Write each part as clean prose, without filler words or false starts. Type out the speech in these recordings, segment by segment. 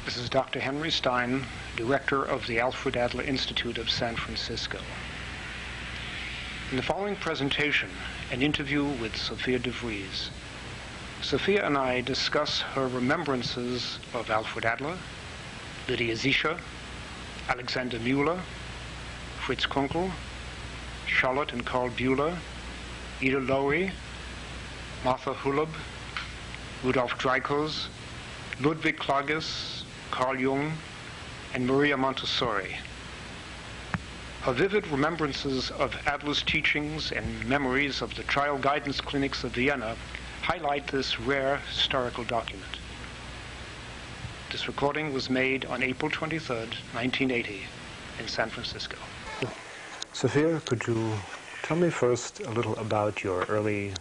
This is Dr. Henry Stein, Director of the Alfred Adler Institute of San Francisco. In the following presentation, an interview with Sohia de Vries. Sohia and I discuss her remembrances of Alfred Adler, Lydia Sicher, Alexander Müller, Fritz Kunkel, Charlotte and Karl Bühler, Ida Lowry, Martha Hullab, Rudolf Dreikos, Ludwig Klages, Carl Jung, and Maria Montessori. Her vivid remembrances of Adler's teachings and memories of the child guidance clinics of Vienna highlight this rare historical document. This recording was made on April 23rd, 1980, in San Francisco. Sohia, could you tell me first a little about your early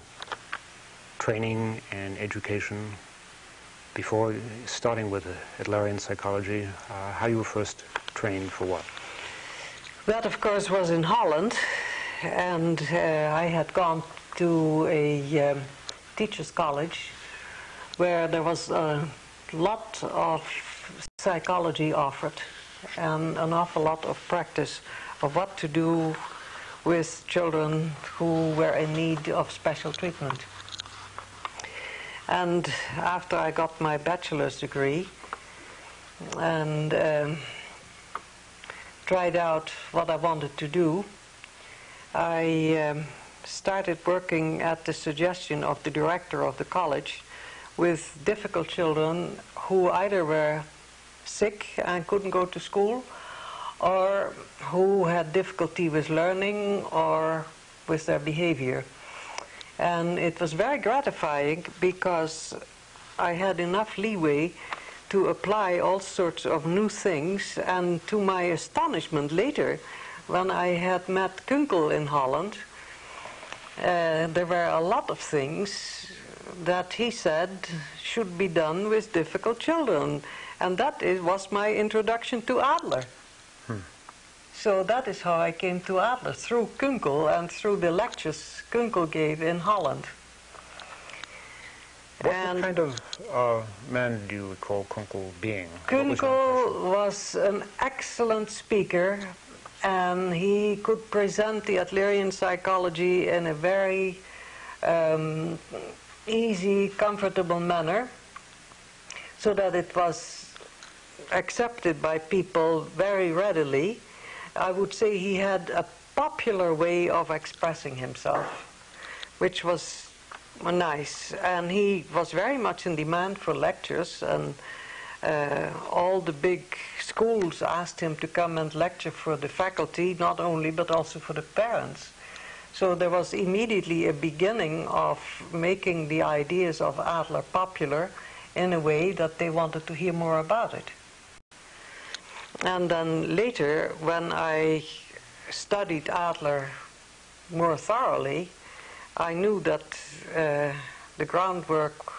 training and education before starting with Adlerian psychology, how you were first trained for what? That, of course, was in Holland, and I had gone to a teacher's college where there was a lot of psychology offered and an awful lot of practice of what to do with children who were in need of special treatment. And after I got my bachelor's degree and tried out what I wanted to do, I started working at the suggestion of the director of the college with difficult children who either were sick and couldn't go to school, or who had difficulty with learning or with their behavior. And it was very gratifying because I had enough leeway to apply all sorts of new things, and to my astonishment later, when I had met Kunkel in Holland, there were a lot of things that he said should be done with difficult children, and that was my introduction to Adler. So that is how I came to Adler, through Kunkel and through the lectures Kunkel gave in Holland. What kind of man do you recall Kunkel being? Kunkel was an excellent speaker, and he could present the Adlerian psychology in a very easy, comfortable manner, so that it was accepted by people very readily. I would say he had a popular way of expressing himself, which was nice, and he was very much in demand for lectures, and all the big schools asked him to come and lecture for the faculty, not only but also for the parents. So there was immediately a beginning of making the ideas of Adler popular in a way that they wanted to hear more about it. And then later, when I studied Adler more thoroughly, I knew that the groundwork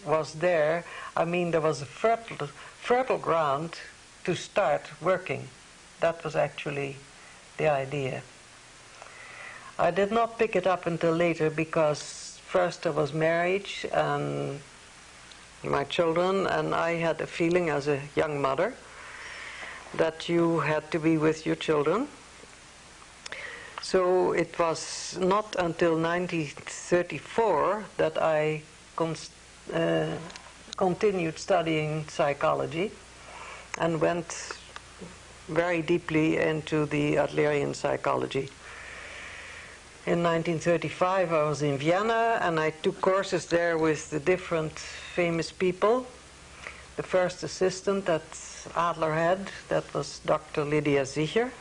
was there. I mean, there was a fertile ground to start working. That was actually the idea. I did not pick it up until later, because first there was marriage and my children, and I had a feeling as a young mother that you had to be with your children. So it was not until 1934 that I continued studying psychology and went very deeply into the Adlerian psychology. In 1935 I was in Vienna, and I took courses there with the different famous people. The first assistant that Adler had, that was Dr. Lydia Sicher.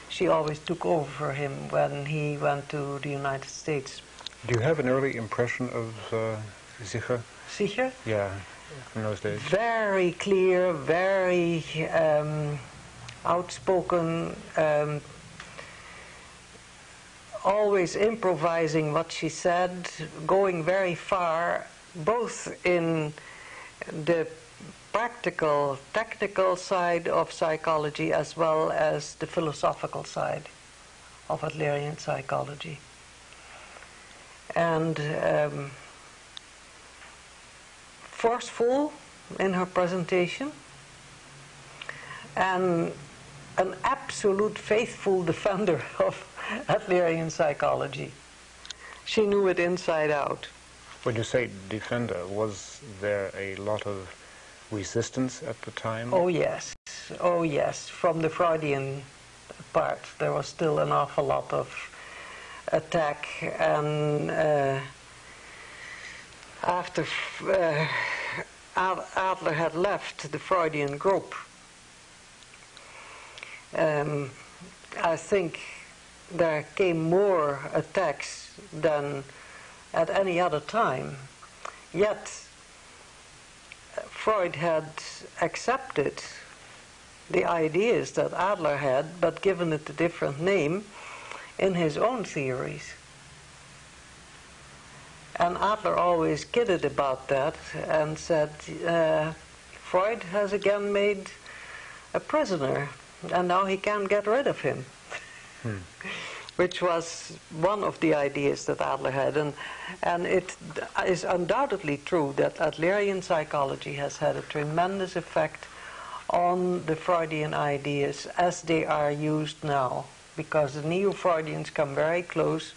She always took over for him when he went to the United States. Do you have an early impression of Sicher? Sicher? Yeah, in those days. Very clear, very outspoken, always improvising what she said, going very far, both in the practical, technical side of psychology as well as the philosophical side of Adlerian psychology. And forceful in her presentation, and an absolute faithful defender of Adlerian psychology. She knew it inside out. When you say defender, was there a lot of resistance at the time? Oh yes, from the Freudian part there was still an awful lot of attack, and after Adler had left the Freudian group, I think there came more attacks than at any other time. Yet Freud had accepted the ideas that Adler had, but given it a different name in his own theories. And Adler always kidded about that and said, Freud has again made a prisoner, and now he can't get rid of him. Which was one of the ideas that Adler had. And it is undoubtedly true that Adlerian psychology has had a tremendous effect on the Freudian ideas as they are used now, because the Neo-Freudians come very close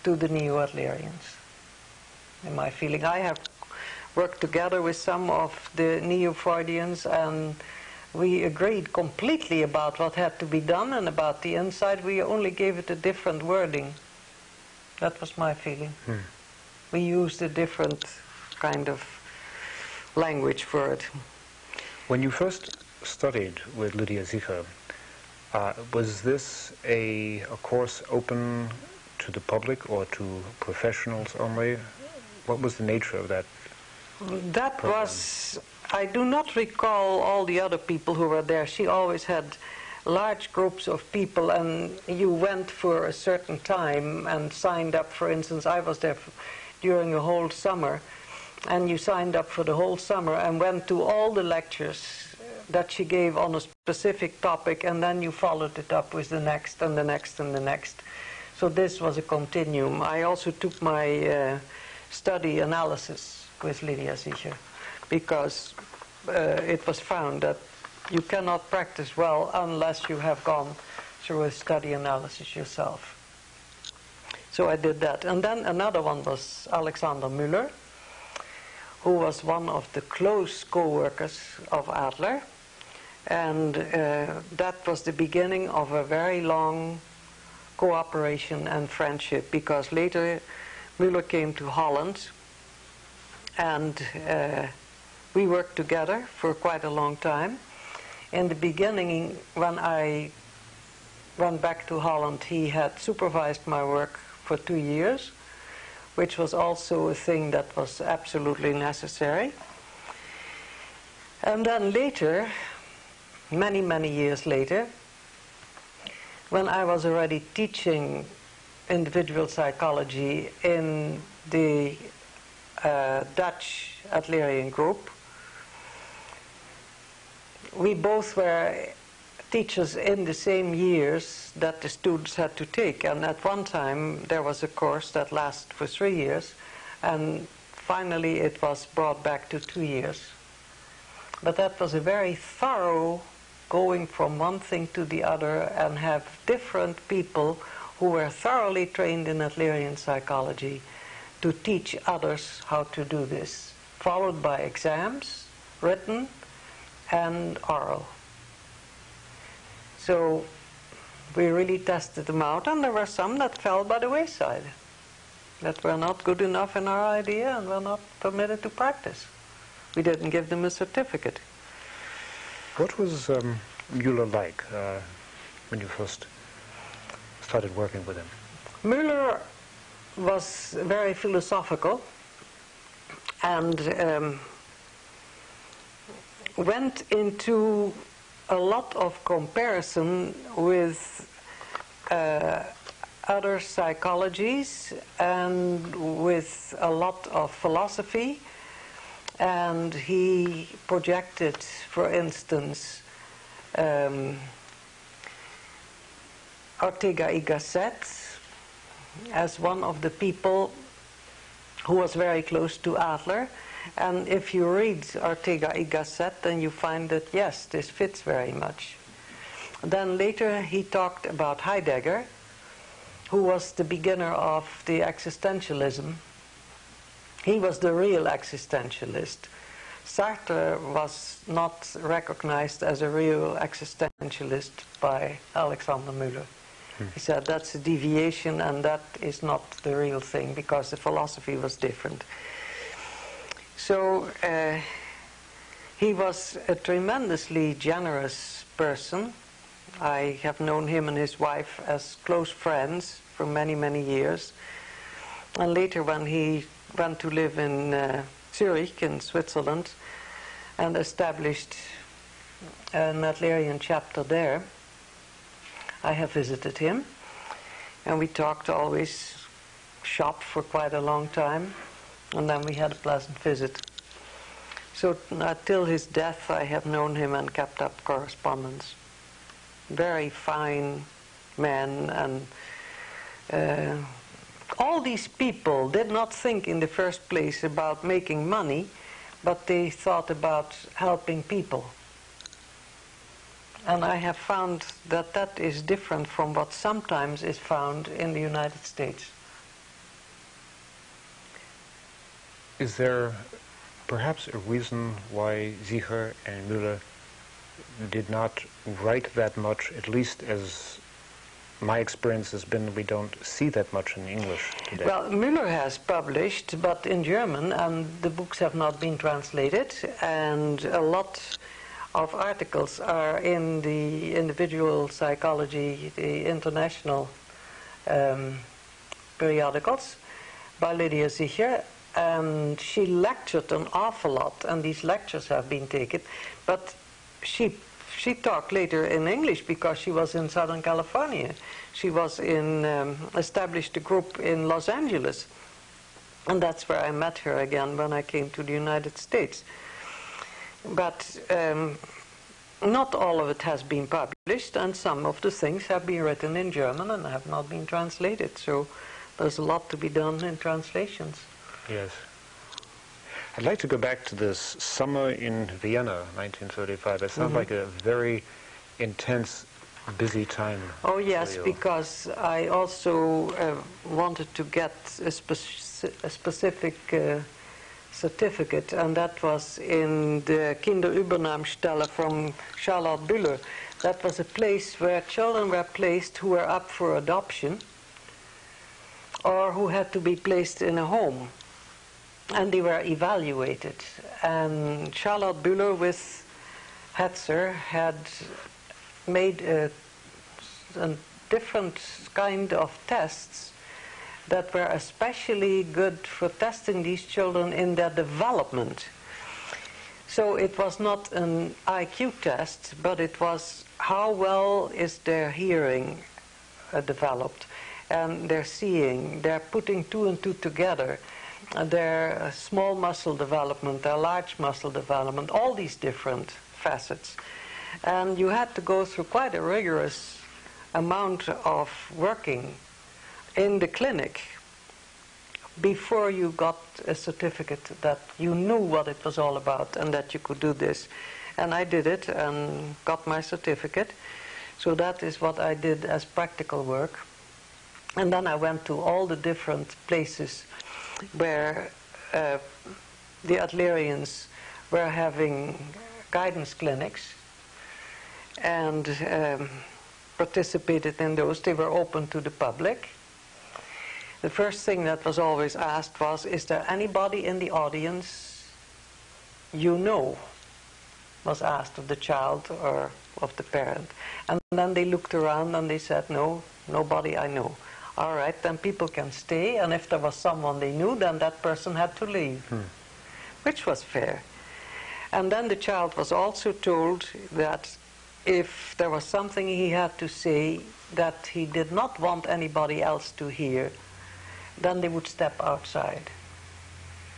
to the Neo-Adlerians. In my feeling, I have worked together with some of the Neo-Freudians, and we agreed completely about what had to be done, and about the inside we only gave it a different wording. That was my feeling. We used a different kind of language for it. When you first studied with Lydia Sicher, was this a course open to the public or to professionals only? What was the nature of that That program? was, I do not recall all the other people who were there. She always had large groups of people, and you went for a certain time and signed up. For instance, I was there during a whole summer, and you signed up for the whole summer and went to all the lectures that she gave on a specific topic, and then you followed it up with the next and the next and the next. So this was a continuum. I also took my study analysis with Lydia Sicher, because it was found that you cannot practice well unless you have gone through a study analysis yourself. So I did that. And then another one was Alexander Müller, who was one of the close co-workers of Adler. And that was the beginning of a very long cooperation and friendship, because later Müller came to Holland, and we worked together for quite a long time. In the beginning, when I went back to Holland, he had supervised my work for 2 years, which was also a thing that was absolutely necessary. And then later, many, many years later, when I was already teaching individual psychology in the Dutch Adlerian group, we both were teachers in the same years that the students had to take. And at one time there was a course that lasted for 3 years, and finally it was brought back to 2 years. But that was a very thorough going from one thing to the other, and have different people who were thoroughly trained in Adlerian psychology to teach others how to do this, followed by exams, written and oral. So we really tested them out, and there were some that fell by the wayside, that were not good enough in our idea and were not permitted to practice. We didn't give them a certificate. What was Müller like when you first started working with him? Müller was very philosophical, and went into a lot of comparison with other psychologies and with a lot of philosophy. And he projected, for instance, Ortega y Gasset as one of the people who was very close to Adler. And if you read Ortega y Gasset, then you find that, yes, this fits very much. Then later he talked about Heidegger, who was the beginner of the existentialism. He was the real existentialist. Sartre was not recognized as a real existentialist by Alexander Müller. He said that's a deviation and that is not the real thing because the philosophy was different. So he was a tremendously generous person. I have known him and his wife as close friends for many, many years. And later when he went to live in Zurich in Switzerland and established an Adlerian chapter there, I have visited him, and we talked always, shopped for quite a long time, and then we had a pleasant visit. So until his death I have known him and kept up correspondence. Very fine man, and all these people did not think in the first place about making money, but they thought about helping people. And I have found that that is different from what sometimes is found in the United States. Is there perhaps a reason why Sicher and Müller did not write that much, at least as my experience has been, we don't see that much in English today? Well, Müller has published, but in German, and the books have not been translated, and a lot of articles are in the Individual Psychology, the international periodicals by Lydia Sicher, and she lectured an awful lot, and these lectures have been taken, but she talked later in English because she was in Southern California. She was established a group in Los Angeles, and that's where I met her again when I came to the United States. But not all of it has been published, and some of the things have been written in German and have not been translated. So there's a lot to be done in translations. Yes. I'd like to go back to this summer in Vienna, 1935. That sounds like a very intense, busy time. Oh yes, because I also wanted to get a specific certificate, and that was in the Kinderübernahmestelle from Charlotte Bühler. That was a place where children were placed who were up for adoption or who had to be placed in a home, and they were evaluated. And Charlotte Bühler with Hetzer had made a different kind of tests that were especially good for testing these children in their development. So it was not an IQ test, but it was how well is their hearing developed, and their seeing, their putting two and two together, their small muscle development, their large muscle development, all these different facets. And you had to go through quite a rigorous amount of working in the clinic before you got a certificate that you knew what it was all about and that you could do this. And I did it and got my certificate. So that is what I did as practical work. And then I went to all the different places where the Adlerians were having guidance clinics, and participated in those. They were open to the public. The first thing that was always asked was, is there anybody in the audience you know? Was asked of the child or of the parent. And then they looked around and they said, no, nobody I know. All right, then people can stay, and if there was someone they knew, then that person had to leave, which was fair. And then the child was also told that if there was something he had to say that he did not want anybody else to hear, then they would step outside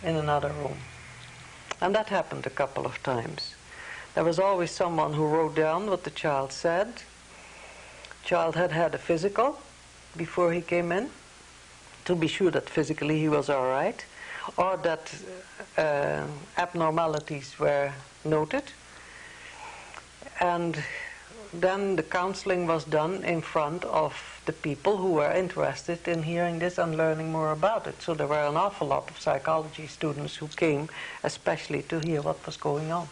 in another room. And that happened a couple of times. There was always someone who wrote down what the child said. The child had had a physical before he came in, to be sure that physically he was all right, or that abnormalities were noted. And then the counseling was done in front of the people who were interested in hearing this and learning more about it. So there were an awful lot of psychology students who came especially to hear what was going on.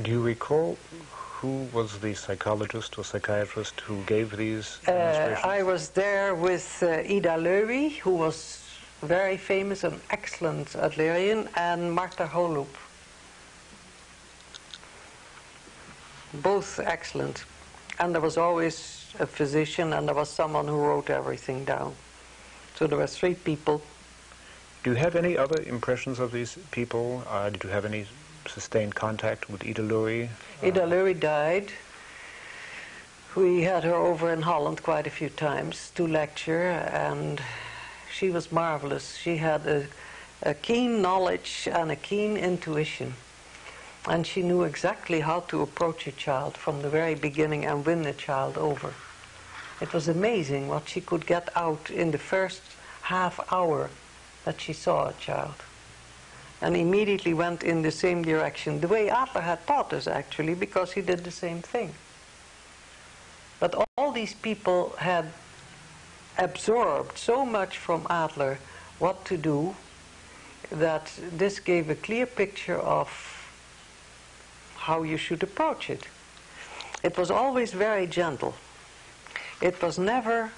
Do you recall who was the psychologist or psychiatrist who gave these demonstrations? I was there with Ida Lewy, who was very famous and excellent Adlerian, and Martha Holub. Both excellent. And there was always a physician, and there was someone who wrote everything down. So there were 3 people. Do you have any other impressions of these people? Did you have any sustained contact with Ida Lewy? Ida Lewy died. We had her over in Holland quite a few times to lecture, and she was marvelous. She had a keen knowledge and a keen intuition. And she knew exactly how to approach a child from the very beginning and win the child over. It was amazing what she could get out in the first half hour that she saw a child. And immediately went in the same direction, the way Adler had taught us actually, because he did the same thing. But all these people had absorbed so much from Adler what to do, that this gave a clear picture of how you should approach it. It was always very gentle. It was never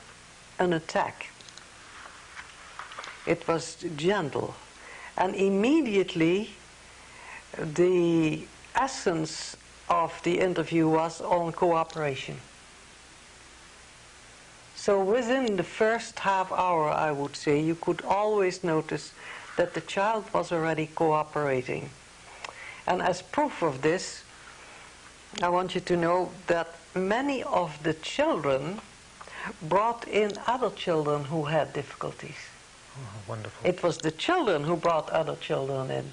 an attack. It was gentle. And immediately the essence of the interview was on cooperation. So within the first half hour, I would say, you could always notice that the child was already cooperating. And as proof of this, I want you to know that many of the children brought in other children who had difficulties. Oh, wonderful. It was the children who brought other children in,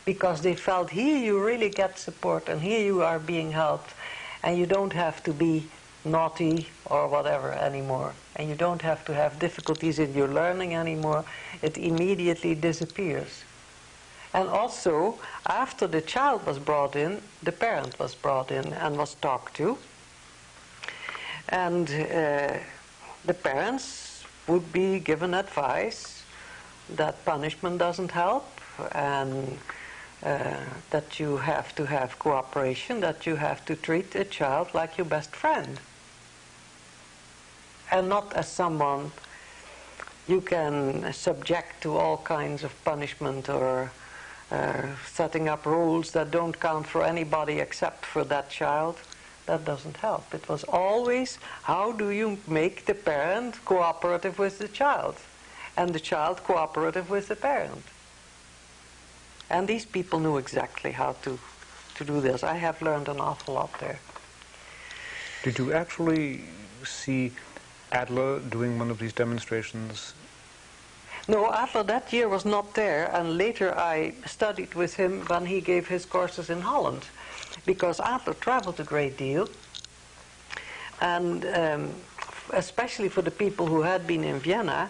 because they felt here you really get support and here you are being helped, and you don't have to be naughty or whatever anymore, and you don't have to have difficulties in your learning anymore. It immediately disappears. And also, after the child was brought in, the parent was brought in and was talked to. And the parents would be given advice that punishment doesn't help, and that you have to have cooperation, that you have to treat a child like your best friend, and not as someone you can subject to all kinds of punishment or setting up rules that don't count for anybody except for that child. That doesn't help. It was always, how do you make the parent cooperative with the child, and the child cooperative with the parent? And these people knew exactly how to do this. I have learned an awful lot there. Did you actually see Adler doing one of these demonstrations? No, Adler that year was not there, and later I studied with him when he gave his courses in Holland, because Adler traveled a great deal, and especially for the people who had been in Vienna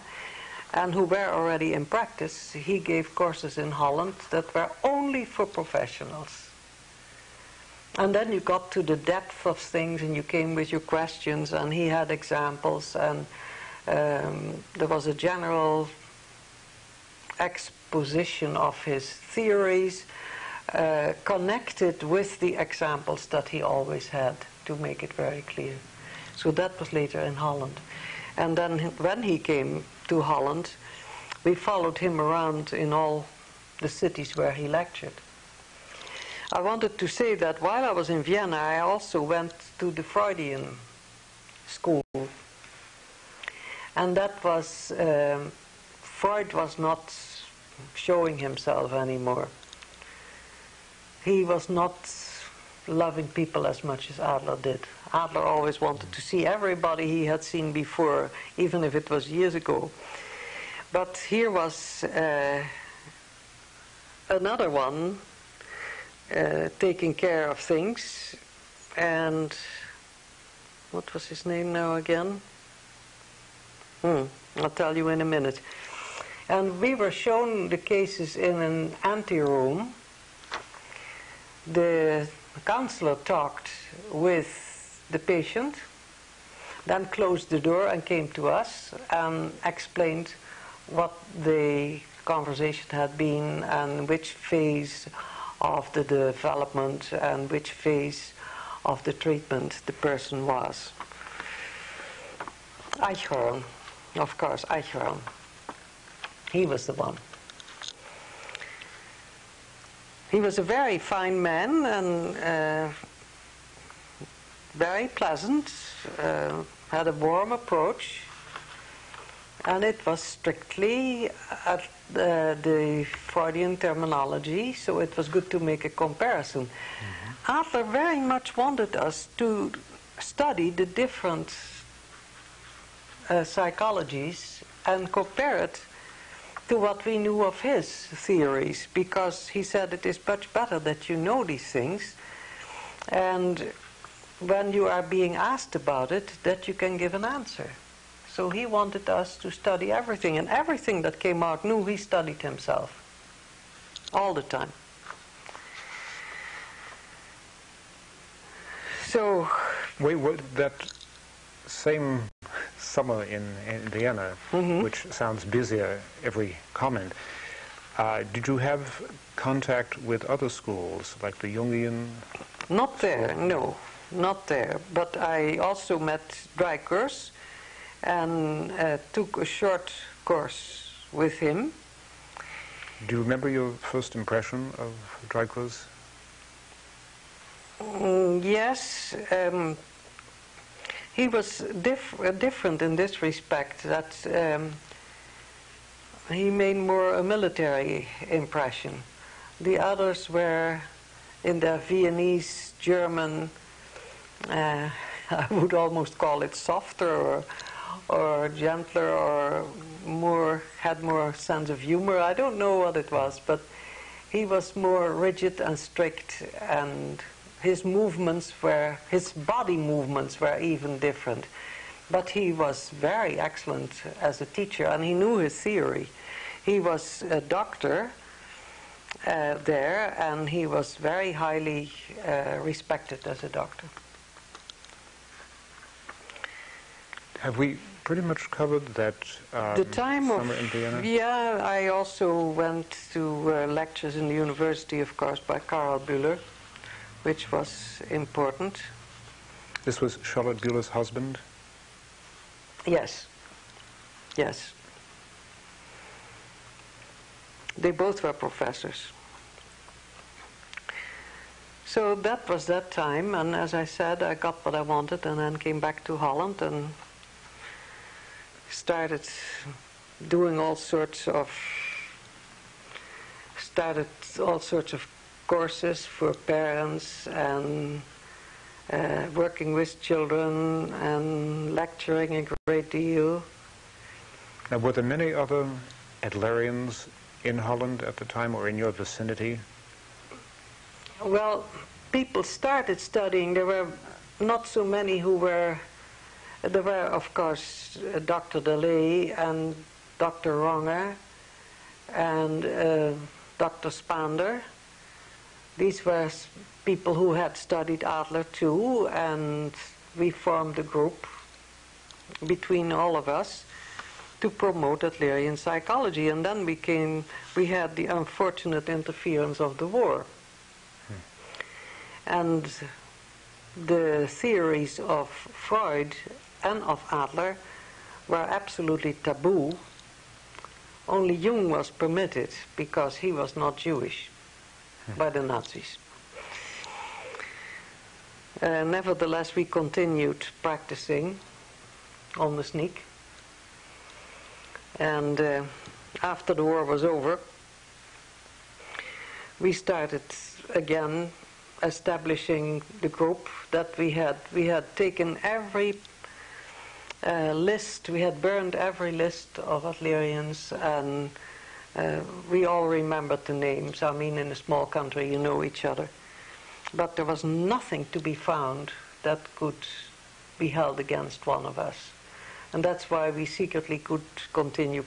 and who were already in practice, he gave courses in Holland that were only for professionals. And then you got to the depth of things, and you came with your questions, and he had examples, and there was a general exposition of his theories connected with the examples that he always had, to make it very clear. So that was later in Holland. And then when he came to Holland, we followed him around in all the cities where he lectured. I wanted to say that while I was in Vienna, I also went to the Freudian school. And that was, Freud was not showing himself anymore. He was not loving people as much as Adler did. Adler always wanted to see everybody he had seen before, even if it was years ago. But here was another one taking care of things, and what was his name now again? I'll tell you in a minute. And we were shown the cases in an anteroom. The counselor talked with the patient, then closed the door and came to us and explained what the conversation had been and which phase of the development and which phase of the treatment the person was. Eichhorn, of course, Eichhorn. He was the one. He was a very fine man and very pleasant, had a warm approach, and it was strictly at the Freudian terminology, so it was good to make a comparison. Mm-hmm. Adler very much wanted us to study the different psychologies and compare it to what we knew of his theories, because he said it is much better that you know these things, and when you are being asked about it, that you can give an answer. So he wanted us to study everything, and everything that came out new, he studied himself, all the time. So... that same summer in Vienna, mm-hmm. which sounds busier every comment, did you have contact with other schools, like the Jungian? Not there, no, not there. But I also met Dreikurs and took a short course with him. Do you remember your first impression of Dreikurs? Yes. He was different in this respect, that he made more a military impression. The others were in their Viennese German, I would almost call it softer or gentler, or had more sense of humor. I don't know what it was, but he was more rigid and strict, and his body movements were even different. But he was very excellent as a teacher, and he knew his theory. He was a doctor there, and he was very highly respected as a doctor. Have we pretty much covered that the time summer in Vienna? Yeah, I also went to lectures in the university, of course, by Karl Bühler, which was important. This was Charlotte Bühler's husband? Yes. Yes. They both were professors. So that was that time, and as I said, I got what I wanted and then came back to Holland and started all sorts of courses for parents and working with children and lecturing a great deal. Now, were there many other Adlerians in Holland at the time or in your vicinity? Well, people started studying. There were not so many who were... There were, of course, Dr. Delay and Dr. Ronger and Dr. Spander. These were people who had studied Adler too, and we formed a group between all of us to promote Adlerian psychology. And then we had the unfortunate interference of the war. And the theories of Freud and of Adler were absolutely taboo. Only Jung was permitted because he was not Jewish by the Nazis. Nevertheless, we continued practicing on the sneak. And after the war was over, we started again establishing the group that we had. We had taken every list, we had burned every list of Adlerians, and we all remembered the names. I mean, in a small country, you know each other. But there was nothing to be found that could be held against one of us. And that's why we secretly could continue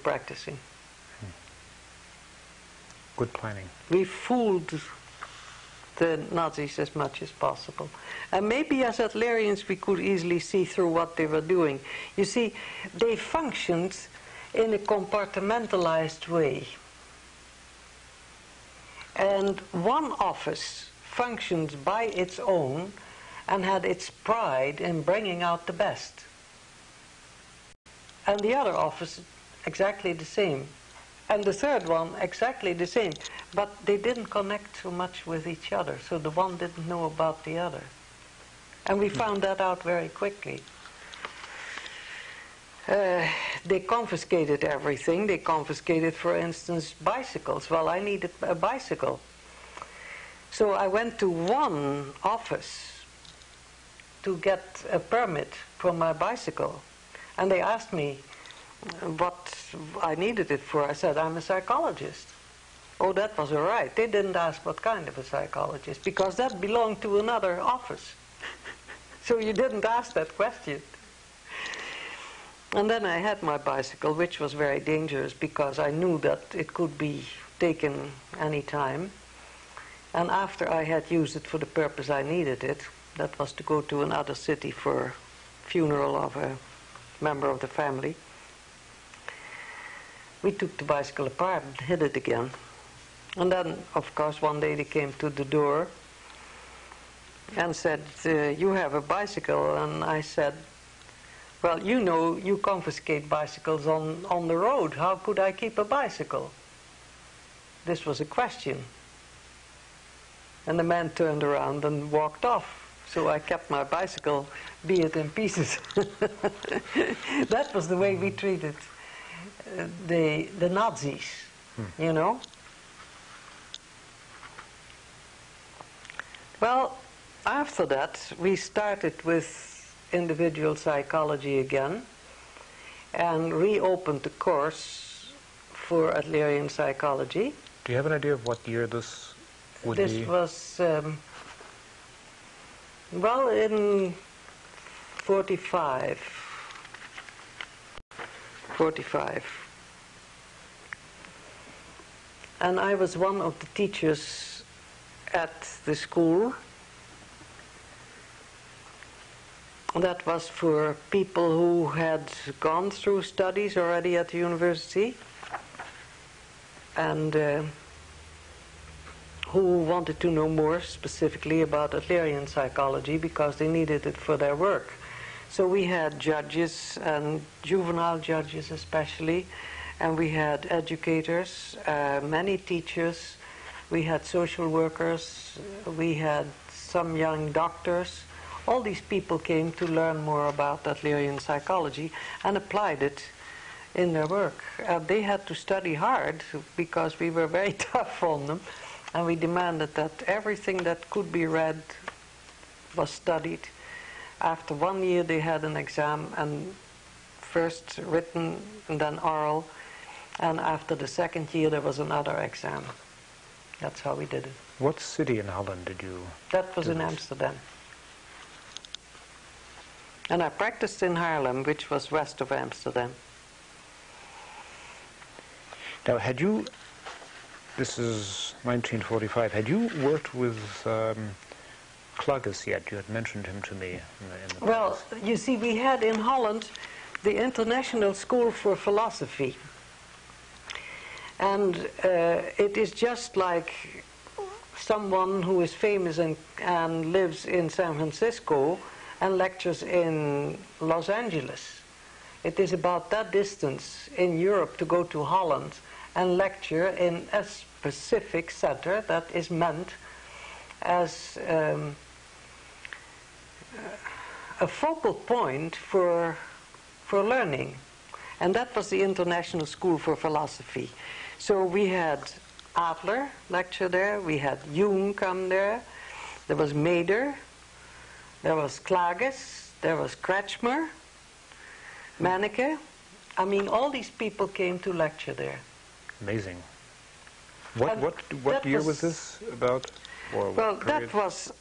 the Nazis as much as possible. And maybe as Adlerians we could easily see through what they were doing. You see, they functioned in a compartmentalized way. And one office functions by its own and had its pride in bringing out the best. And the other office exactly the same. And the third one exactly the same. But they didn't connect so much with each other, so the one didn't know about the other. And we found that out very quickly. They confiscated everything. They confiscated, for instance, bicycles. Well, I needed a bicycle. So I went to one office to get a permit for my bicycle. And they asked me what I needed it for. I said, I'm a psychologist. Oh, that was all right. They didn't ask what kind of a psychologist, because that belonged to another office. So you didn't ask that question. And then I had my bicycle, which was very dangerous because I knew that it could be taken any time. And after I had used it for the purpose I needed it, that was to go to another city for funeral of a member of the family, we took the bicycle apart and hid it again. And then, of course, one day they came to the door and said, you have a bicycle. And I said, well, you know, you confiscate bicycles on the road. How could I keep a bicycle? This was a question. And the man turned around and walked off. So I kept my bicycle, be it in pieces. That was the way we treated the Nazis, you know. Well, after that, we started with individual psychology again and reopened the course for Adlerian psychology. Do you have an idea of what year this would be? This was, well, in 45. And I was one of the teachers at the school. That was for people who had gone through studies already at the university and who wanted to know more specifically about Adlerian psychology because they needed it for their work. So we had judges, and juvenile judges especially, and we had educators, many teachers, we had social workers, we had some young doctors. All these people came to learn more about Adlerian psychology and applied it in their work. They had to study hard because we were very tough on them, and we demanded that everything that could be read was studied. After 1 year they had an exam, and first written and then oral, and after the second year there was another exam. That's how we did it. What city in Holland did you? That was in Amsterdam. And I practiced in Haarlem, which was west of Amsterdam. Now, had you, this is 1945, had you worked with Klages yet? You had mentioned him to me in the Well, past. you see, we had in Holland the International School for Philosophy. And it is just like someone who is famous and lives in San Francisco and lectures in Los Angeles. It is about that distance in Europe to go to Holland and lecture in a specific center that is meant as a focal point for learning. And that was the International School for Philosophy. So we had Adler lecture there, we had Jung come there was Mader, there was Klages, there was Kretschmer, Manneke. I mean, all these people came to lecture there. Amazing. What year was this about? Or well, what that was,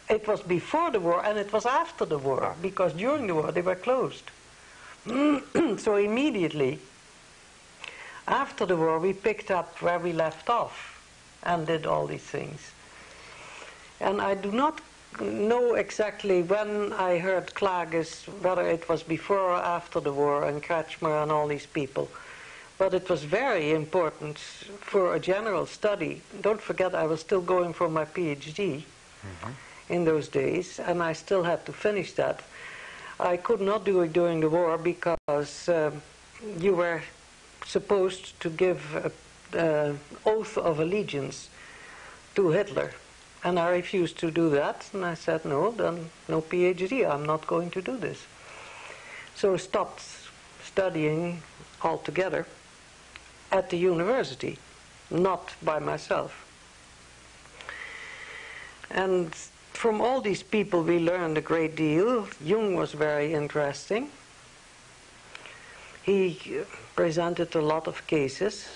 it was before the war and it was after the war, because during the war they were closed. So immediately after the war we picked up where we left off and did all these things. And I do not know exactly when I heard Klages, whether it was before or after the war, and Kretschmer and all these people. But it was very important for a general study. Don't forget, I was still going for my PhD in those days, and I still had to finish that. I could not do it during the war because you were supposed to give an oath of allegiance to Hitler. And I refused to do that, and I said, no, then no PhD, I'm not going to do this. So I stopped studying altogether at the university, not by myself. And from all these people we learned a great deal. Jung was very interesting. He presented a lot of cases,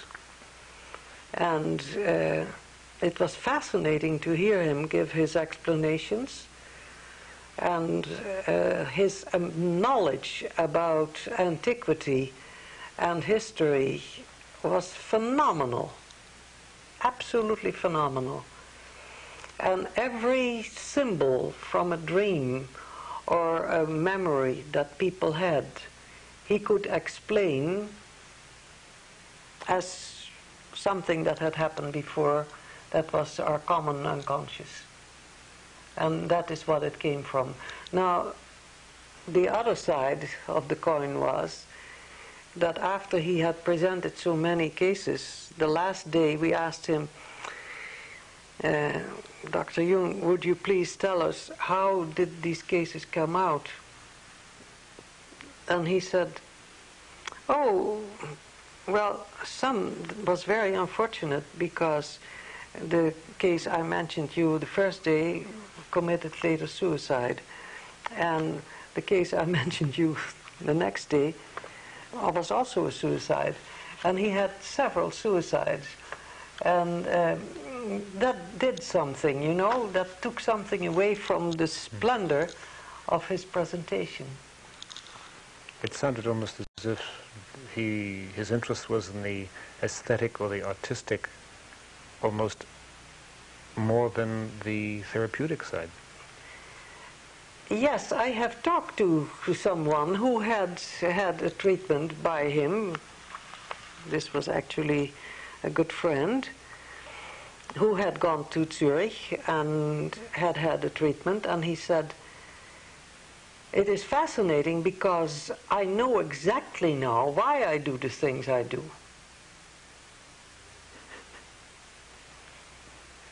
and it was fascinating to hear him give his explanations, and his knowledge about antiquity and history was phenomenal, absolutely phenomenal. And every symbol from a dream or a memory that people had, he could explain as something that had happened before, that was our common unconscious. And that is what it came from. Now, the other side of the coin was that after he had presented so many cases, the last day we asked him, Dr. Jung, would you please tell us how did these cases come out? And he said, oh, well, some was very unfortunate because the case I mentioned you the first day committed later suicide, and the case I mentioned you the next day was also a suicide, and he had several suicides, and that did something, you know, that took something away from the splendor of his presentation. It sounded almost as if his interest was in the aesthetic or the artistic almost more than the therapeutic side. Yes, I have talked to someone who had had a treatment by him. This was actually a good friend who had gone to Zurich and had had a treatment, and he said, it is fascinating because I know exactly now why I do the things I do.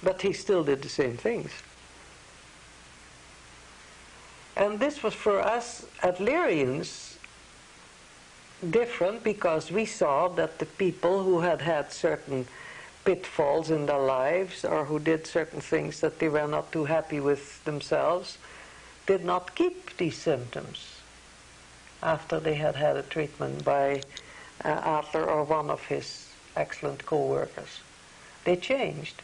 But he still did the same things. And this was for us Adlerians different, because we saw that the people who had had certain pitfalls in their lives, or who did certain things that they were not too happy with themselves, did not keep these symptoms after they had had a treatment by Adler or one of his excellent co-workers. They changed.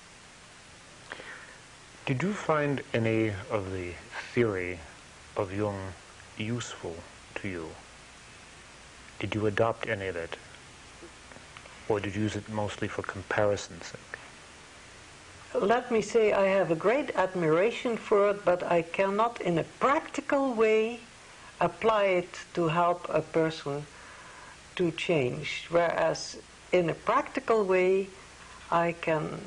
Did you find any of the theory of Jung useful to you? Did you adopt any of it? Or did you use it mostly for comparison's sake? Let me say I have a great admiration for it, but I cannot in a practical way apply it to help a person to change. Whereas in a practical way I can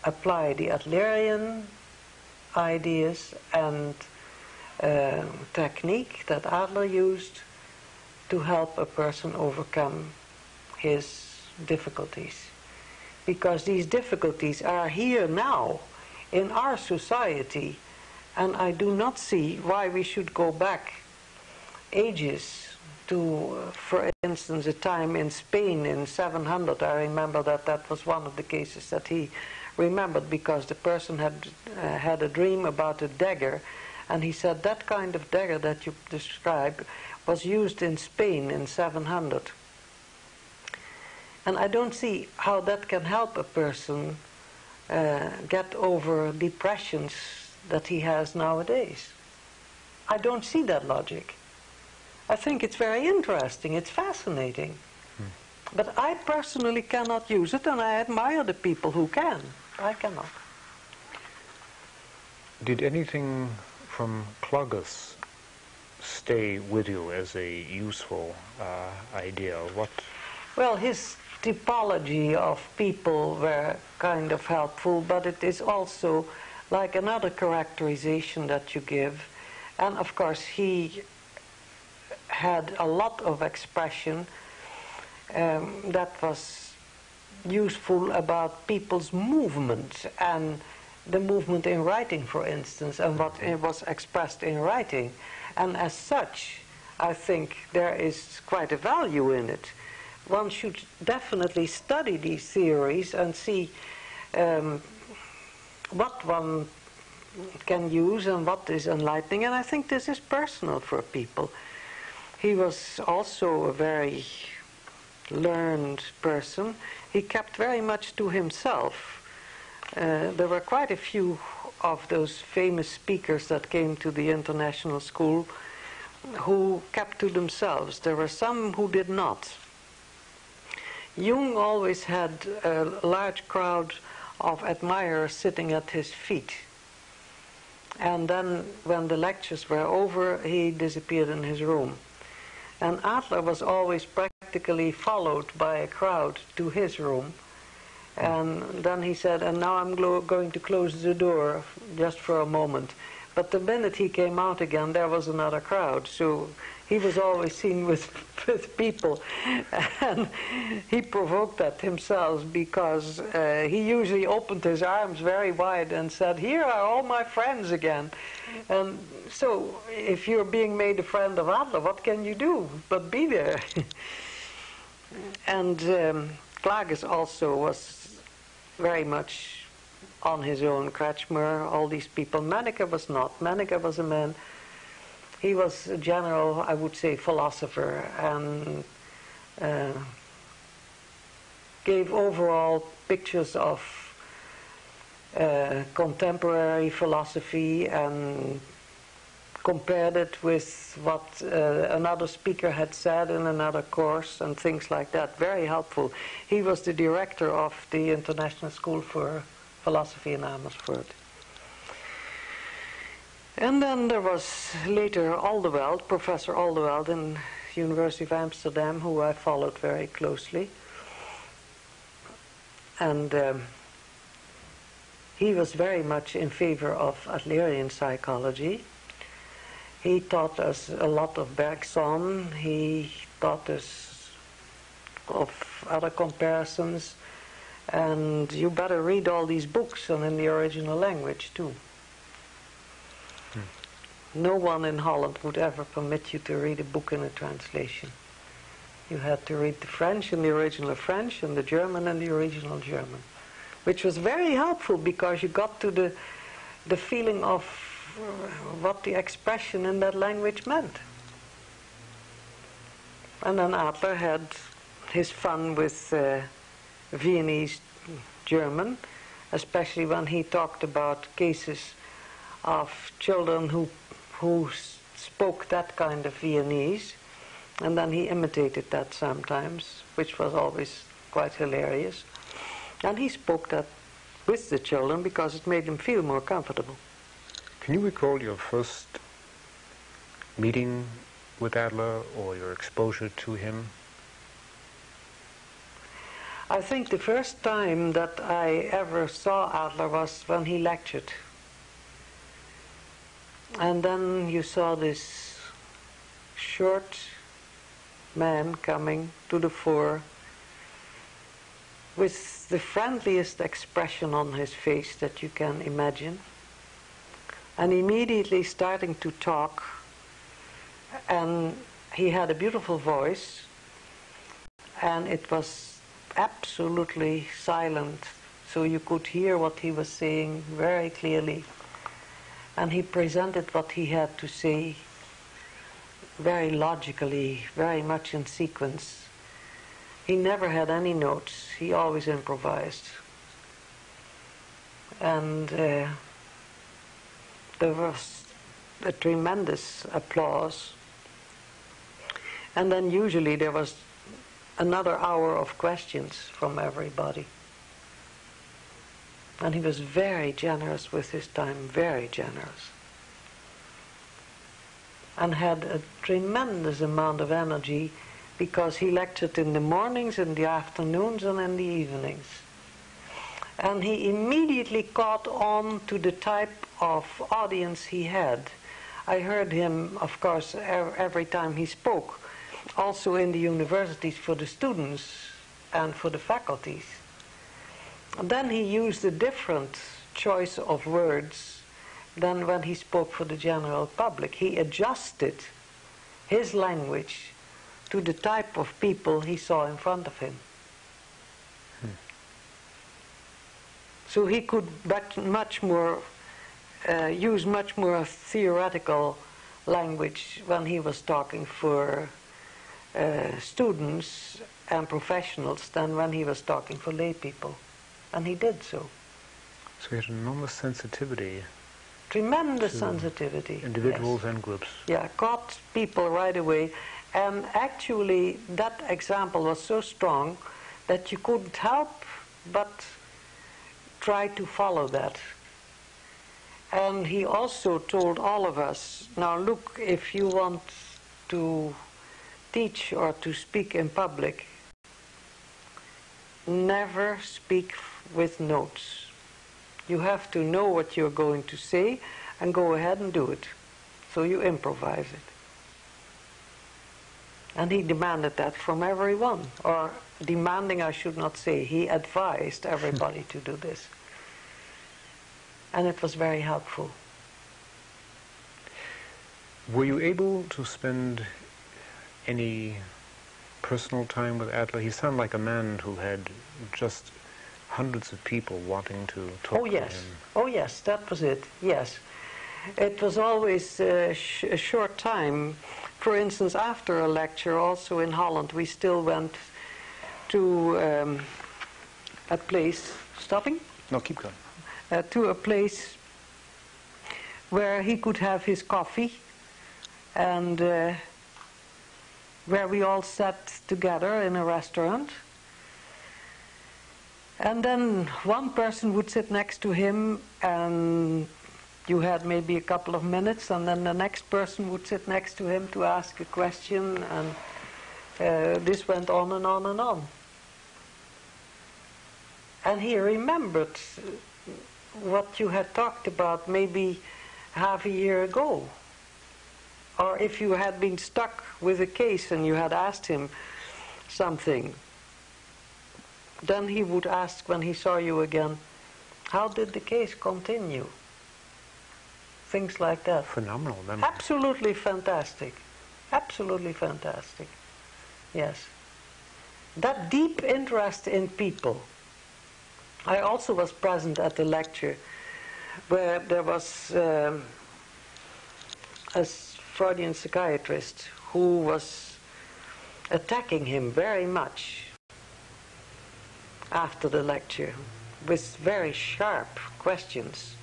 apply the Adlerian ideas and technique that Adler used to help a person overcome his difficulties. Because these difficulties are here now in our society, and I do not see why we should go back ages to, for instance, a time in Spain in 700. I remember that was one of the cases that he remembered, because the person had a dream about a dagger, and he said that kind of dagger that you describe was used in Spain in 700. And I don't see how that can help a person get over depressions that he has nowadays. I don't see that logic. I think it's very interesting, it's fascinating. But I personally cannot use it, and I admire the people who can. I cannot. Did anything from Klages stay with you as a useful idea? What? Well, his typology of people were kind of helpful, but it is also like another characterization that you give. And of course, he had a lot of expression that was useful about people's movement and the movement in writing, for instance, and what it was expressed in writing. And as such, I think there is quite a value in it. One should definitely study these theories and see what one can use and what is enlightening. And I think this is personal for people. He was also a very learned person. He kept very much to himself. There were quite a few of those famous speakers that came to the international school who kept to themselves. There were some who did not. Jung always had a large crowd of admirers sitting at his feet. And then when the lectures were over, he disappeared in his room. And Adler was always practically followed by a crowd to his room. And then he said, and now I'm going to close the door just for a moment. But the minute he came out again, there was another crowd. So he was always seen with people. And he provoked that himself because he usually opened his arms very wide and said, here are all my friends again. And so if you're being made a friend of Adler, what can you do but be there? And Klages also was very much on his own. Kretschmer, all these people. Manneke was not. Manneke was a man. He was a general, I would say, philosopher, and gave overall pictures of contemporary philosophy and compared it with what another speaker had said in another course and things like that. Very helpful. He was the director of the International School for Philosophy in Amersfoort. And then there was later Oldeweld, Professor Oldeweld in the University of Amsterdam, who I followed very closely. And he was very much in favor of Adlerian psychology. He taught us a lot of Bergson. He taught us of other comparisons. And you better read all these books and in the original language too. No one in Holland would ever permit you to read a book in a translation. You had to read the French in the original French and the German in the original German, which was very helpful because you got to the feeling of what the expression in that language meant. And then Adler had his fun with Viennese German, especially when he talked about cases of children who spoke that kind of Viennese, and then he imitated that sometimes, which was always quite hilarious. And he spoke that with the children because it made them feel more comfortable. Can you recall your first meeting with Adler or your exposure to him? I think the first time that I ever saw Adler was when he lectured. And then you saw this short man coming to the fore with the friendliest expression on his face that you can imagine, and immediately starting to talk. And he had a beautiful voice, and it was absolutely silent, so you could hear what he was saying very clearly. And he presented what he had to say very logically, very much in sequence. He never had any notes. He always improvised. And there was a tremendous applause. And then usually there was another hour of questions from everybody. And he was very generous with his time, very generous. And had a tremendous amount of energy because he lectured in the mornings, in the afternoons, and in the evenings. And he immediately caught on to the type of audience he had. I heard him, of course, every time he spoke, also in the universities for the students and for the faculties. And then he used a different choice of words than when he spoke for the general public. He adjusted his language to the type of people he saw in front of him. So he could use much more theoretical language when he was talking for students and professionals than when he was talking for lay people. And he did so. So he had enormous sensitivity. Tremendous sensitivity. Individuals and groups. Yeah, caught people right away. And actually, that example was so strong that you couldn't help but try to follow that. And he also told all of us, now look, if you want to teach or to speak in public, never speak with notes. You have to know what you're going to say and go ahead and do it. So you improvise it. And he demanded that from everyone, or demanding, I should not say, he advised everybody to do this. And it was very helpful. Were you able to spend any personal time with Adler? He sounded like a man who had just hundreds of people wanting to talk to him. Oh yes, that was it, yes. It was always a short time. For instance, after a lecture, also in Holland, we still went to a place... Stopping? No, keep going. To a place where he could have his coffee and where we all sat together in a restaurant. And then one person would sit next to him and you had maybe a couple of minutes, and then the next person would sit next to him to ask a question, and this went on and on and on. And he remembered what you had talked about maybe half a year ago. Or if you had been stuck with a case and you had asked him something, then he would ask when he saw you again, how did the case continue? Things like that. Phenomenal memory. Absolutely fantastic. Absolutely fantastic. Yes. That deep interest in people. I also was present at the lecture where there was a Freudian psychiatrist who was attacking him very much after the lecture with very sharp questions.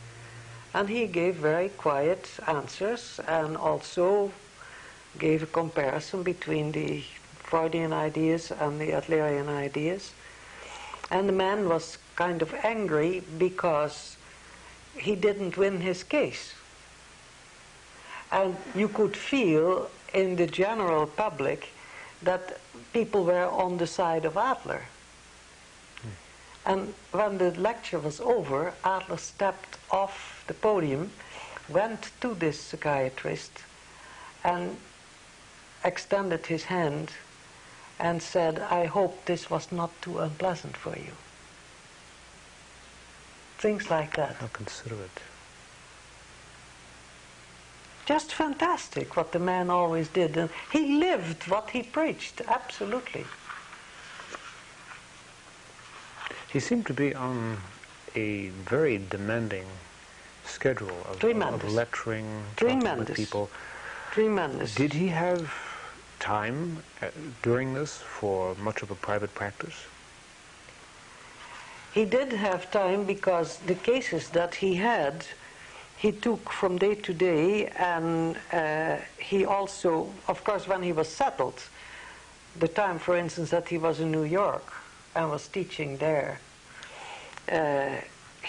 And he gave very quiet answers and also gave a comparison between the Freudian ideas and the Adlerian ideas. And the man was kind of angry because he didn't win his case. And you could feel in the general public that people were on the side of Adler. And when the lecture was over, Adler stepped off the podium, went to this psychiatrist and extended his hand and said, I hope this was not too unpleasant for you. Things like that. How considerate. Just fantastic what the man always did. And he lived what he preached, absolutely. He seemed to be on a very demanding schedule of lecturing, talking with people. Tremendous. Did he have time during this for much of a private practice? He did have time because the cases that he had, he took from day to day, and he also, of course, when he was settled, the time, for instance, that he was in New York and was teaching there,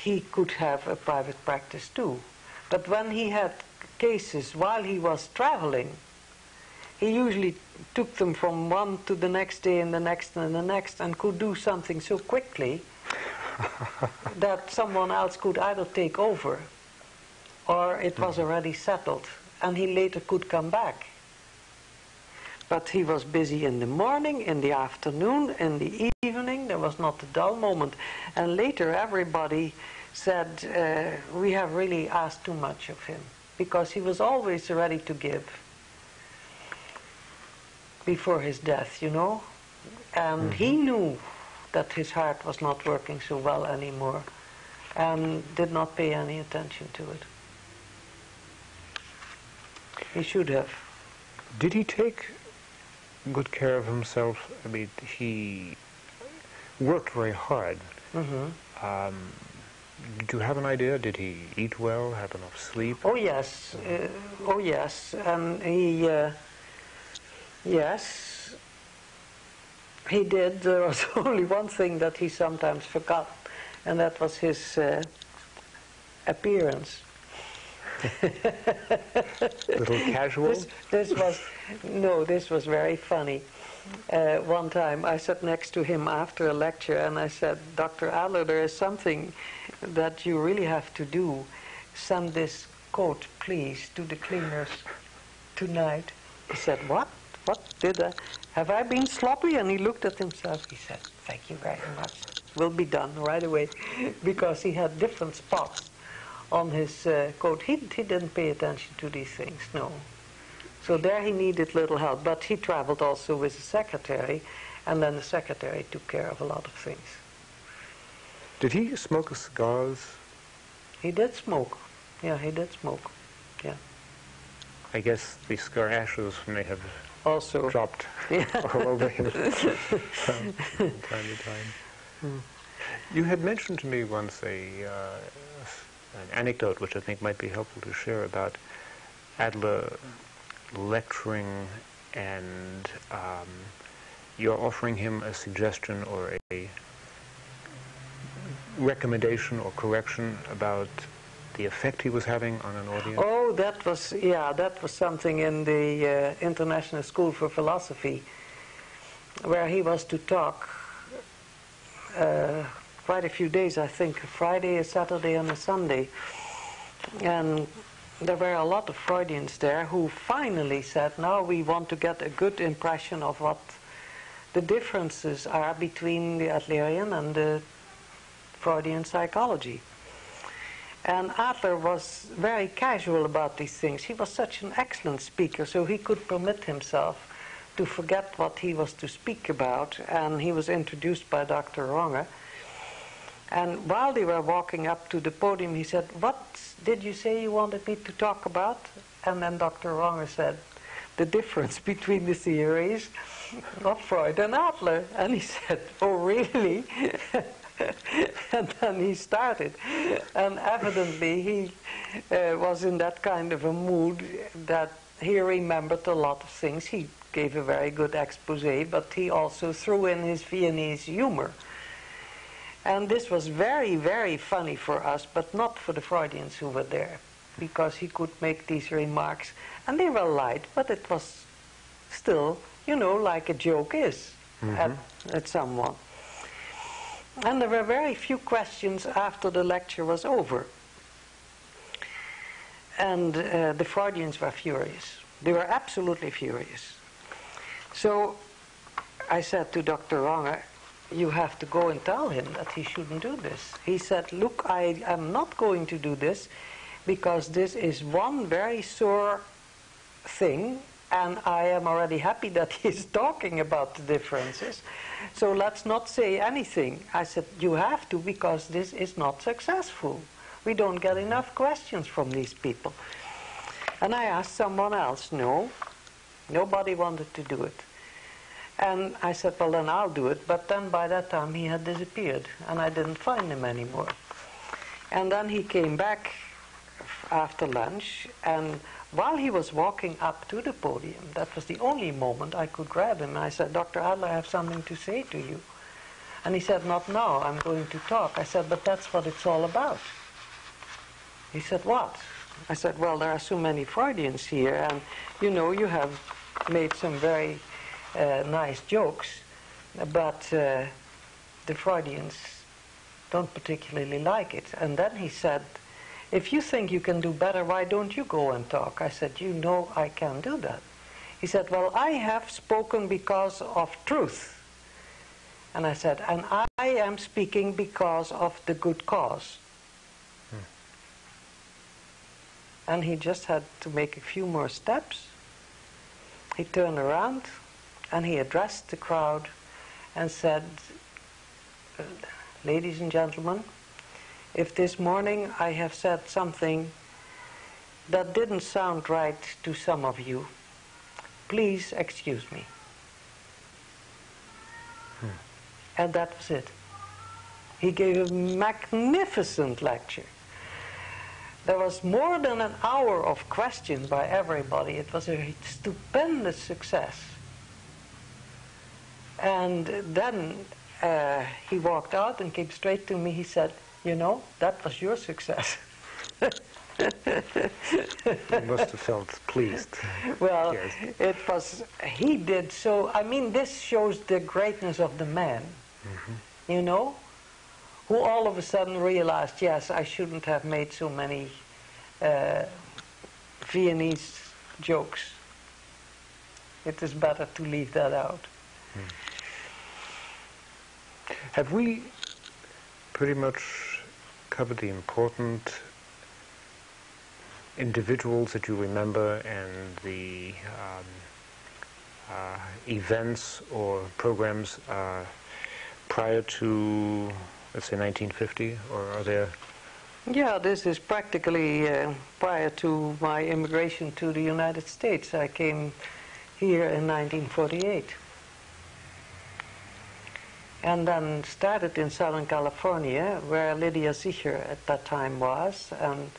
he could have a private practice too. But when he had cases while he was traveling, he usually took them from one to the next day and the next and the next, and could do something so quickly that someone else could either take over or it was already settled and he later could come back. But he was busy in the morning, in the afternoon, in the evening. There was not a dull moment. And later everybody said, we have really asked too much of him, because he was always ready to give before his death, you know. And he knew that his heart was not working so well anymore and did not pay any attention to it. He should have. Did he take good care of himself? I mean, he worked very hard. Do you have an idea? Did he eat well, have enough sleep? Oh yes, and he, yes, he did. There was only one thing that he sometimes forgot, and that was his appearance. Little casual? This was very funny. One time I sat next to him after a lecture and I said, Dr. Adler, there is something that you really have to do. Send this coat, please, to the cleaners tonight. He said, what? What did I? Have I been sloppy? And he looked at himself. He said, thank you very much. Will be done right away. Because he had different spots on his coat. He didn't pay attention to these things, no. So there he needed little help. But he traveled also with a secretary, and then the secretary took care of a lot of things. Did he smoke cigars? He did smoke. Yeah, he did smoke. Yeah. I guess the cigar ashes may have also dropped all over him from time to time. You had mentioned to me once an anecdote which I think might be helpful to share about Adler lecturing and you're offering him a suggestion or a recommendation or correction about the effect he was having on an audience? Oh, that was something in the International School for Philosophy, where he was to talk quite a few days, I think, a Friday, a Saturday, and a Sunday. And there were a lot of Freudians there who finally said, now we want to get a good impression of what the differences are between the Adlerian and the Freudian psychology. And Adler was very casual about these things. He was such an excellent speaker, so he could permit himself to forget what he was to speak about. And he was introduced by Dr. Runge. And while they were walking up to the podium, he said, what did you say you wanted me to talk about? And then Dr. Runge said, the difference between the theories of Freud and Adler. And he said, oh, really? And then he started. And evidently he was in that kind of a mood that he remembered a lot of things. He gave a very good expose, but he also threw in his Viennese humor. And this was very, very funny for us, but not for the Freudians who were there, because he could make these remarks. And they were light, but it was still, you know, like a joke is at someone. And there were very few questions after the lecture was over. And the Freudians were furious. They were absolutely furious. So I said to Dr. Runge, you have to go and tell him that he shouldn't do this. He said, look, I am not going to do this because this is one very sore thing, and I am already happy that he's talking about the differences. So let's not say anything. I said, you have to, because this is not successful. We don't get enough questions from these people. And I asked someone else. No, nobody wanted to do it. And I said, well, then I'll do it. But then by that time he had disappeared, and I didn't find him anymore. And then he came back after lunch, and while he was walking up to the podium, that was the only moment I could grab him. I said, Dr. Adler, I have something to say to you. And he said, not now, I'm going to talk. I said, but that's what it's all about. He said, what? I said, well, there are so many Freudians here, and you know, you have made some very nice jokes, but the Freudians don't particularly like it. And then he said, if you think you can do better, why don't you go and talk? I said, you know I can do that. He said, well, I have spoken because of truth. And I said, and I am speaking because of the good cause. And he just had to make a few more steps. He turned around and he addressed the crowd and said, ladies and gentlemen, if this morning I have said something that didn't sound right to some of you, please excuse me. And that was it. He gave a magnificent lecture. There was more than an hour of questions by everybody. It was a stupendous success. And then he walked out and came straight to me. He said, you know, that was your success. You must have felt pleased. Well, yes. It was, he did so, I mean, this shows the greatness of the man, you know, who all of a sudden realized, yes, I shouldn't have made so many Viennese jokes. It is better to leave that out. Have we pretty much covered the important individuals that you remember and the events or programs prior to, let's say, 1950, or are there? Yeah, this is practically prior to my immigration to the United States. I came here in 1948. And then started in Southern California, where Lydia Zicher at that time was, and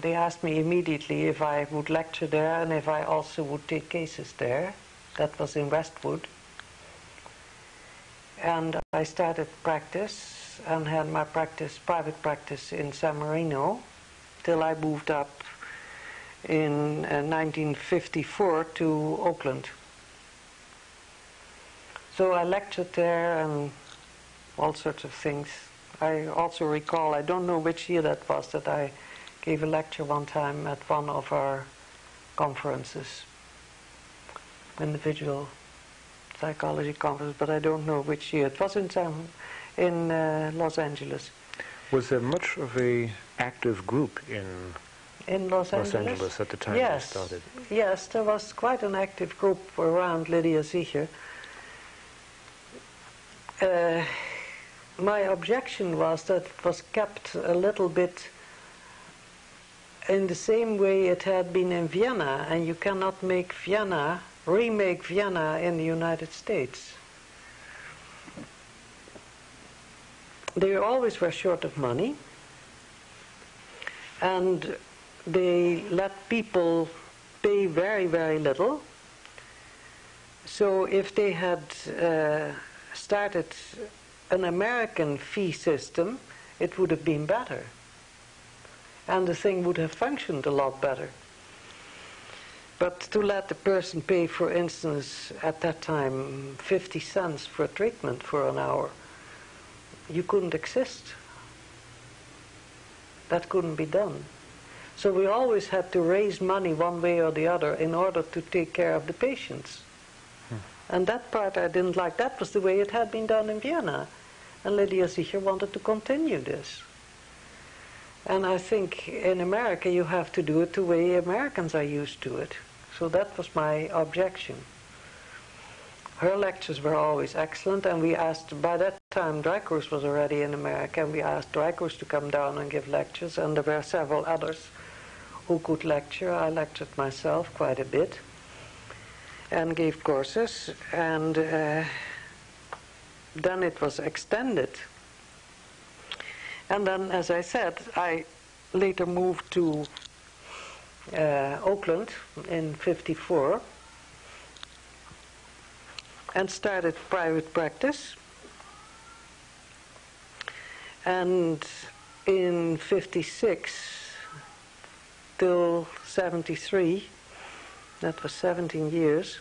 they asked me immediately if I would lecture there and if I also would take cases there. That was in Westwood. And I started practice and had my private practice in San Marino, till I moved up in 1954 to Oakland. So I lectured there and all sorts of things. I also recall, I don't know which year that was, that I gave a lecture one time at one of our conferences, individual psychology conference, but I don't know which year. It was in Los Angeles. Was there much of a active group in Los Angeles at the time you started? Yes, there was quite an active group around Lydia Zicher. My objection was that it was kept a little bit in the same way it had been in Vienna, and you cannot remake Vienna in the United States. They always were short of money, and they let people pay very, very little. So if they had started an American fee system, it would have been better. And the thing would have functioned a lot better. But to let the person pay, for instance, at that time, 50 cents for treatment for an hour, you couldn't exist. That couldn't be done. So we always had to raise money one way or the other in order to take care of the patients. And that part I didn't like. That was the way it had been done in Vienna. And Lydia Zicher wanted to continue this. And I think in America you have to do it the way Americans are used to it. So that was my objection. Her lectures were always excellent, and we asked, by that time Drycourse was already in America, and we asked Drycourse to come down and give lectures, and there were several others who could lecture. I lectured myself quite a bit and gave courses, and then it was extended. And then, as I said, I later moved to Oakland in '54, and started private practice. And in 56 till 73, that was 17 years,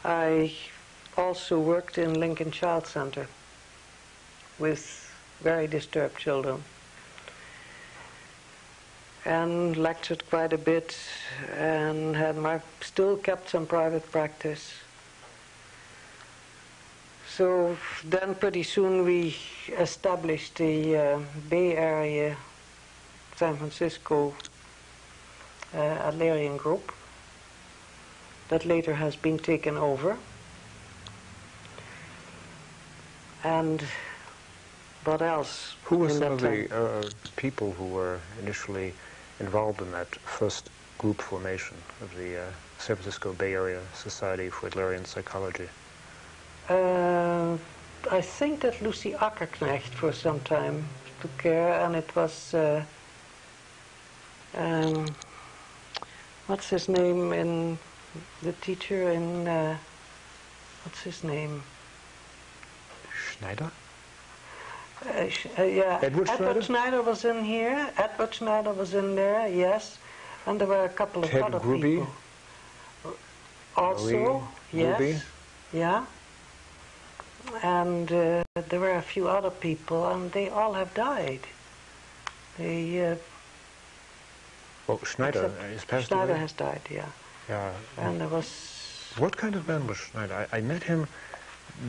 I also worked in Lincoln Child Center with very disturbed children, and lectured quite a bit, and still kept some private practice. So then pretty soon we established the Bay Area, San Francisco Adlerian group that later has been taken over. And what else? Who were some of the people who were initially involved in that first group formation of the San Francisco Bay Area Society for Adlerian Psychology? I think that Lucy Ackerknecht for some time took care, and it was what's his name in the teacher in what's his name? Schneider? Yeah, Edward Schneider was in here. Edward Schneider was in there, yes, and there were a couple of Ted other Gruby. people. Also, yes, Gruby. yeah, and there were a few other people, and they all have died. They. Well, Schneider is passed away. Schneider has died, yeah. Yeah. And there was. What kind of man was Schneider? I met him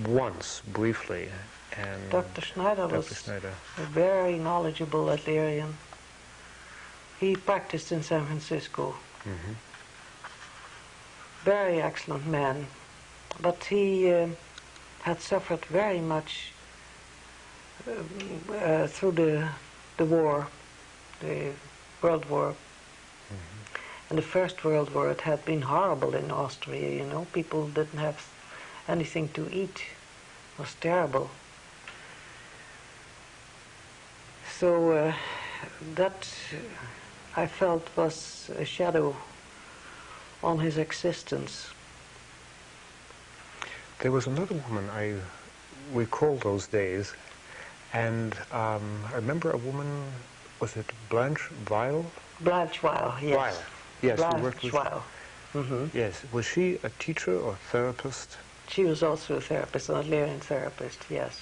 once, briefly, and Dr. Schneider was a very knowledgeable Adlerian. He practiced in San Francisco. Mm-hmm. Very excellent man, but he had suffered very much through the war, the World War. Mm-hmm. And the First World War, it had been horrible in Austria, you know. People didn't have anything to eat. It was terrible. So that, I felt, was a shadow on his existence. There was another woman, I recall those days, and I remember a woman, was it Blanche Weil? Blanche Weil, yes. Weil. Yes, we worked Blanche with Weil. Mm-hmm. Yes. Was she a teacher or therapist? She was also a therapist, an Adlerian therapist, yes.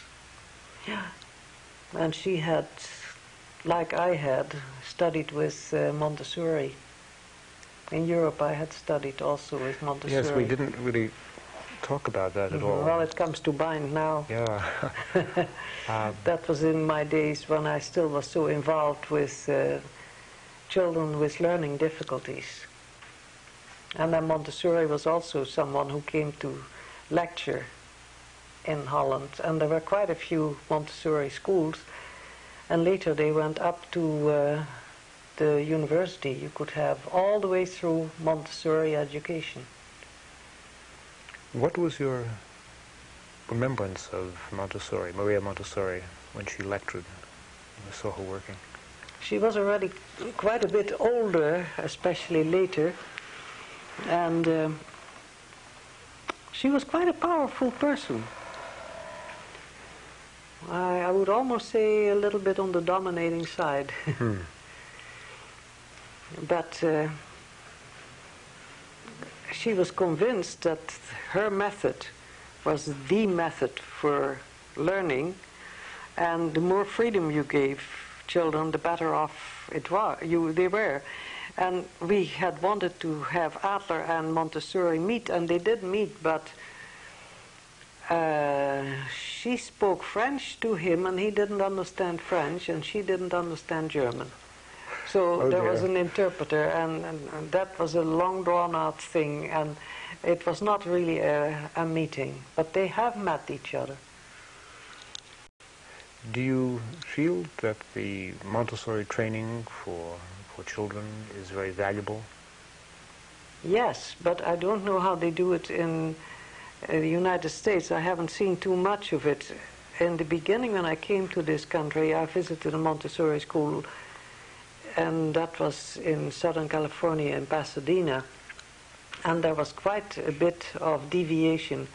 Yeah. And she had, like I had, studied with Montessori. In Europe I had studied also with Montessori. Yes, we didn't really talk about that at all. Well, it comes to mind now. Yeah. That was in my days when I still was so involved with children with learning difficulties. And then Montessori was also someone who came to lecture in Holland. And there were quite a few Montessori schools. And later they went up to the university. You could have all the way through Montessori education. What was your remembrance of Montessori, Maria Montessori, when she lectured? You saw her working. She was already quite a bit older, especially later, and she was quite a powerful person. I would almost say a little bit on the dominating side. But she was convinced that her method was the method for learning, and the more freedom you gave children, the better off they were. And we had wanted to have Adler and Montessori meet, and they did meet, but she spoke French to him, and he didn't understand French, and she didn't understand German. So there was an interpreter, and that was a long drawn-out thing, and it was not really a meeting, but they have met each other. Do you feel that the Montessori training for children is very valuable? Yes, but I don't know how they do it in the United States. I haven't seen too much of it. In the beginning, when I came to this country, I visited a Montessori school, and that was in Southern California, in Pasadena, and there was quite a bit of deviation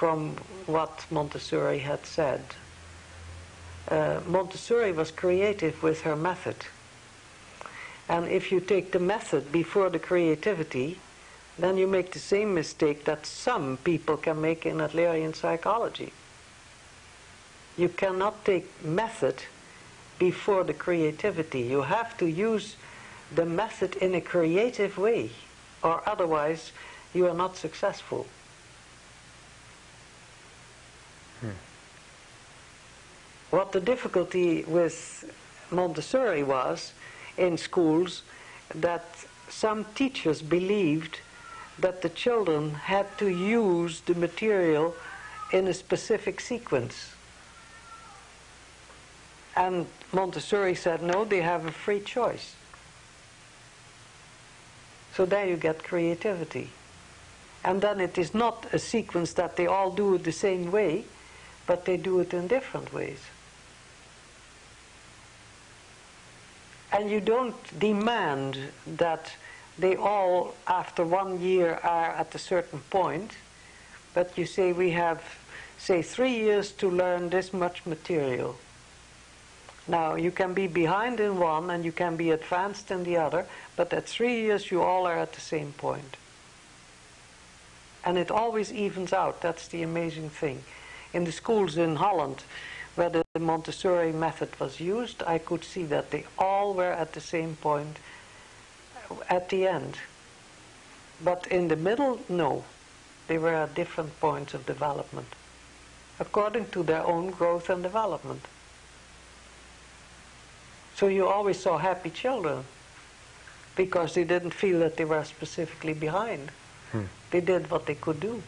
from what Montessori had said. Montessori was creative with her method. And if you take the method before the creativity, then you make the same mistake that some people can make in Adlerian psychology. You cannot take method before the creativity. You have to use the method in a creative way, or otherwise you are not successful. What the difficulty with Montessori was in schools, that some teachers believed that the children had to use the material in a specific sequence. And Montessori said, no, they have a free choice. So there you get creativity. And then it is not a sequence that they all do it the same way, but they do it in different ways. And you don't demand that they all, after 1 year, are at a certain point, but you say we have, say, 3 years to learn this much material. Now, you can be behind in one and you can be advanced in the other, but at 3 years you all are at the same point. And it always evens out. That's the amazing thing. In the schools in Holland, where the Montessori method was used, I could see that they all were at the same point at the end. But in the middle, no. They were at different points of development, according to their own growth and development. So you always saw happy children, because they didn't feel that they were specifically behind. They did what they could do.